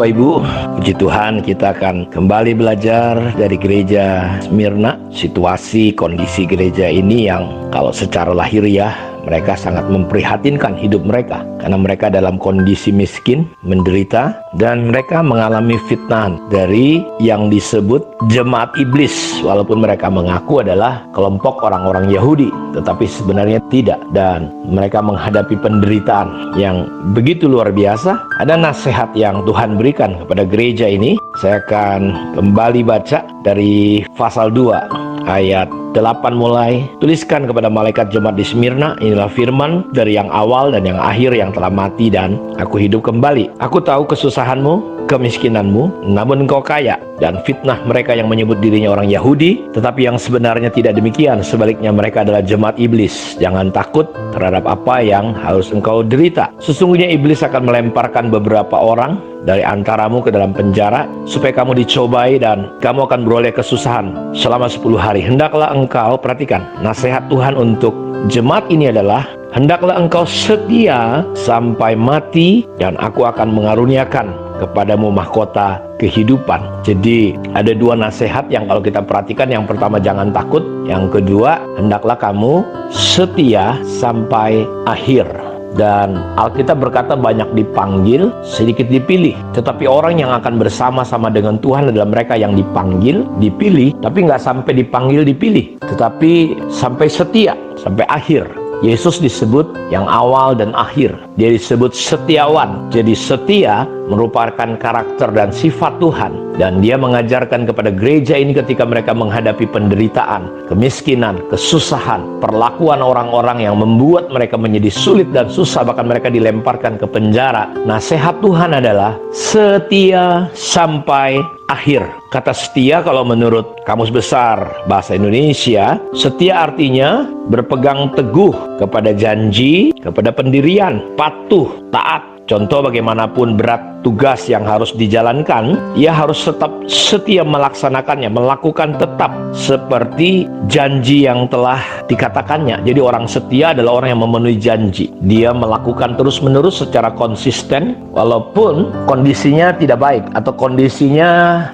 Bapak Ibu, puji Tuhan kita akan kembali belajar dari gereja Smyrna. Situasi kondisi gereja ini yang kalau secara lahiriah mereka sangat memprihatinkan hidup mereka, karena mereka dalam kondisi miskin, menderita, dan mereka mengalami fitnah dari yang disebut jemaat iblis. Walaupun mereka mengaku adalah kelompok orang-orang Yahudi, tetapi sebenarnya tidak. Dan mereka menghadapi penderitaan yang begitu luar biasa. Ada nasihat yang Tuhan berikan kepada gereja ini. Saya akan kembali baca dari pasal 2 ayat 8 mulai. Tuliskan kepada malaikat jemaat di Smyrna, inilah firman dari yang awal dan yang akhir yang telah mati dan aku hidup kembali. Aku tahu kesusahanmu, kemiskinanmu, namun engkau kaya, dan fitnah mereka yang menyebut dirinya orang Yahudi, tetapi yang sebenarnya tidak demikian. Sebaliknya mereka adalah jemaat iblis. Jangan takut terhadap apa yang harus engkau derita. Sesungguhnya iblis akan melemparkan beberapa orang dari antaramu ke dalam penjara, supaya kamu dicobai dan kamu akan beroleh kesusahan selama 10 hari. Hendaklah engkau, perhatikan, nasihat Tuhan untuk jemaat ini adalah, hendaklah engkau setia sampai mati, dan aku akan mengaruniakan kepadamu mahkota kehidupan. Jadi ada dua nasihat yang kalau kita perhatikan. Yang pertama, jangan takut. Yang kedua, hendaklah kamu setia sampai akhir. Dan Alkitab berkata banyak dipanggil, sedikit dipilih. Tetapi orang yang akan bersama-sama dengan Tuhan adalah mereka yang dipanggil, dipilih, tapi nggak sampai dipanggil, dipilih, tetapi sampai setia, sampai akhir. Yesus disebut yang awal dan akhir. Dia disebut setiawan. Jadi setia merupakan karakter dan sifat Tuhan. Dan dia mengajarkan kepada gereja ini ketika mereka menghadapi penderitaan, kemiskinan, kesusahan, perlakuan orang-orang yang membuat mereka menjadi sulit dan susah, bahkan mereka dilemparkan ke penjara. Nasihat Tuhan adalah setia sampai akhir. Kata setia kalau menurut Kamus Besar Bahasa Indonesia, setia artinya berpegang teguh kepada janji, kepada pendirian, patuh, taat. Contoh, bagaimanapun berat tugas yang harus dijalankan, ia harus tetap setia melaksanakannya, melakukan tetap seperti janji yang telah dikatakannya. Jadi orang setia adalah orang yang memenuhi janji. Dia melakukan terus-menerus secara konsisten, walaupun kondisinya tidak baik atau kondisinya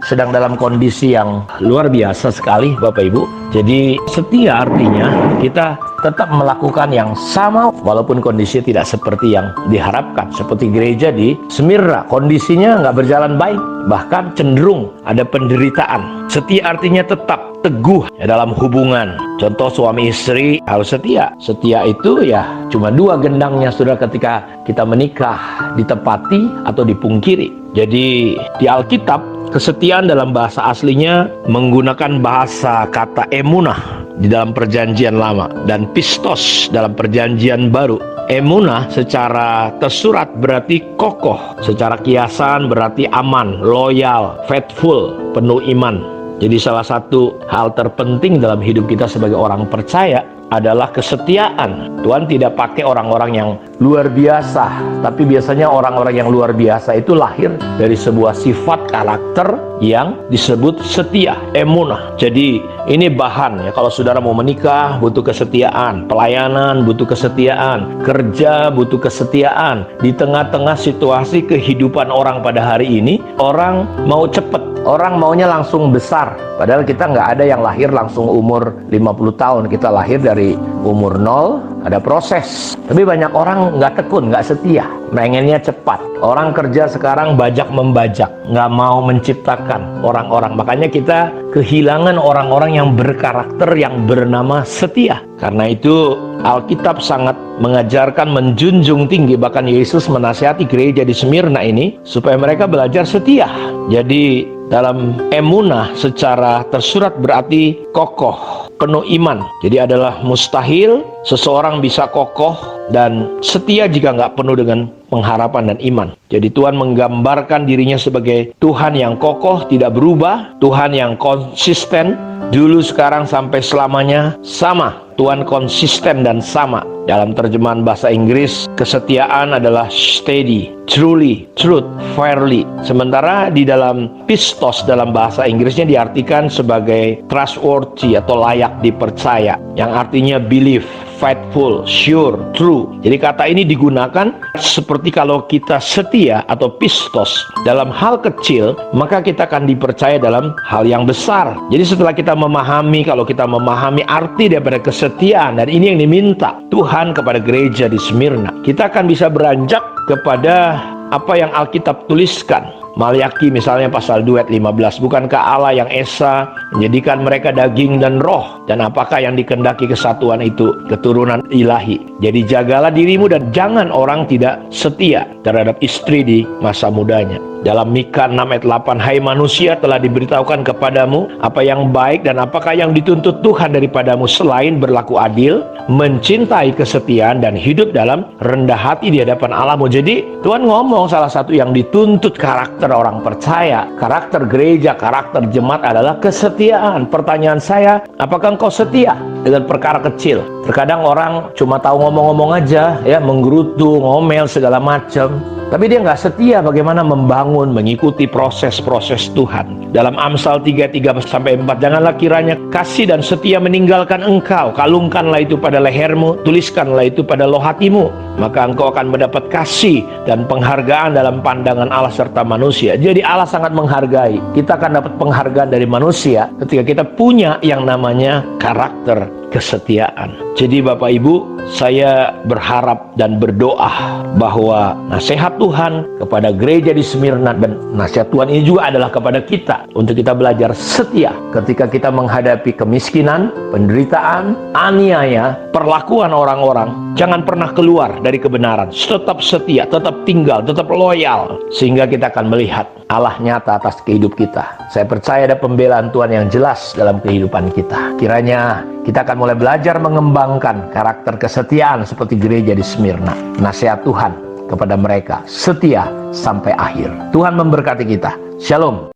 sedang dalam kondisi yang luar biasa sekali, Bapak Ibu. Jadi setia artinya kita tetap melakukan yang sama walaupun kondisi tidak seperti yang diharapkan. Seperti gereja di Smyrna, kondisinya nggak berjalan baik, bahkan cenderung ada penderitaan. Setia artinya tetap teguh dalam hubungan. Contoh, suami istri harus setia. Setia itu ya cuma dua gendangnya, saudara, ketika kita menikah, ditepati atau dipungkiri. Jadi di Alkitab, kesetiaan dalam bahasa aslinya menggunakan bahasa kata emunah di dalam perjanjian lama dan pistos dalam perjanjian baru. Emunah secara tersurat berarti kokoh, secara kiasan berarti aman, loyal, faithful, penuh iman. Jadi salah satu hal terpenting dalam hidup kita sebagai orang percaya adalah kesetiaan. Tuhan tidak pakai orang-orang yang luar biasa, tapi biasanya orang-orang yang luar biasa itu lahir dari sebuah sifat karakter yang disebut setia, emunah. Jadi ini bahan ya, kalau saudara mau menikah butuh kesetiaan, pelayanan butuh kesetiaan, kerja butuh kesetiaan. Di tengah-tengah situasi kehidupan orang pada hari ini, orang mau cepet, orang maunya langsung besar. Padahal kita nggak ada yang lahir langsung umur 50 tahun. Kita lahir dari umur 0, ada proses. Tapi banyak orang nggak tekun, nggak setia, pengennya cepat. Orang kerja sekarang bajak membajak, nggak mau menciptakan orang-orang. Makanya kita kehilangan orang-orang yang berkarakter, yang bernama setia. Karena itu Alkitab sangat mengajarkan, menjunjung tinggi. Bahkan Yesus menasihati gereja di Smyrna ini supaya mereka belajar setia. Jadi dalam emunah secara tersurat berarti kokoh, penuh iman. Jadi adalah mustahil seseorang bisa kokoh dan setia jika nggak penuh dengan pengharapan dan iman. Jadi Tuhan menggambarkan dirinya sebagai Tuhan yang kokoh, tidak berubah, Tuhan yang konsisten, dulu, sekarang, sampai selamanya sama. Tuhan konsisten dan sama. Dalam terjemahan bahasa Inggris, kesetiaan adalah steady, truly, truth, fairly. Sementara di dalam pistos dalam bahasa Inggrisnya diartikan sebagai trustworthy atau layak dipercaya, yang artinya believe, faithful, sure, true. Jadi kata ini digunakan seperti kalau kita setia atau pistos dalam hal kecil, maka kita akan dipercaya dalam hal yang besar. Jadi setelah kita memahami, kalau kita memahami arti daripada kesetiaan, dan ini yang diminta Tuhan kepada gereja di Smyrna, kita akan bisa beranjak kepada apa yang Alkitab tuliskan. Maliaki misalnya pasal 2 ayat 15, bukankah Allah yang esa menjadikan mereka daging dan roh, dan apakah yang dikehendaki kesatuan itu keturunan ilahi. Jadi jagalah dirimu dan jangan orang tidak setia terhadap istri di masa mudanya. Dalam Mika 6 ayat 8, hai manusia, telah diberitahukan kepadamu apa yang baik dan apakah yang dituntut Tuhan daripadamu selain berlaku adil, mencintai kesetiaan, dan hidup dalam rendah hati di hadapan Allahmu. Jadi Tuhan ngomong salah satu yang dituntut karakter orang percaya, karakter gereja, karakter jemaat adalah kesetiaan. Pertanyaan saya, apakah engkau setia dengan perkara kecil? Terkadang orang cuma tahu ngomong-ngomong aja, ya, menggerutu, ngomel segala macam, tapi dia nggak setia bagaimana membangun, mengikuti proses-proses Tuhan. Dalam Amsal 3:3-4, janganlah kiranya kasih dan setia meninggalkan engkau. Kalungkanlah itu pada lehermu, tuliskanlah itu pada loh hatimu. Maka engkau akan mendapat kasih dan penghargaan dalam pandangan Allah serta manusia. Jadi Allah sangat menghargai. Kita akan dapat penghargaan dari manusia ketika kita punya yang namanya karakter kesetiaan. Jadi Bapak Ibu, saya berharap dan berdoa bahwa nasihat Tuhan kepada gereja di Smyrna, dan nasihat Tuhan ini juga adalah kepada kita, untuk kita belajar setia ketika kita menghadapi kemiskinan, penderitaan, aniaya, perlakuan orang-orang. Jangan pernah keluar dari kebenaran, tetap setia, tetap tinggal, tetap loyal, sehingga kita akan melihat Allah nyata atas kehidupan kita. Saya percaya ada pembelaan Tuhan yang jelas dalam kehidupan kita. Kiranya kita akan mulai belajar mengembangkan karakter kesetiaan seperti gereja di Smyrna. Nasihat Tuhan kepada mereka, setia sampai akhir. Tuhan memberkati kita. Shalom.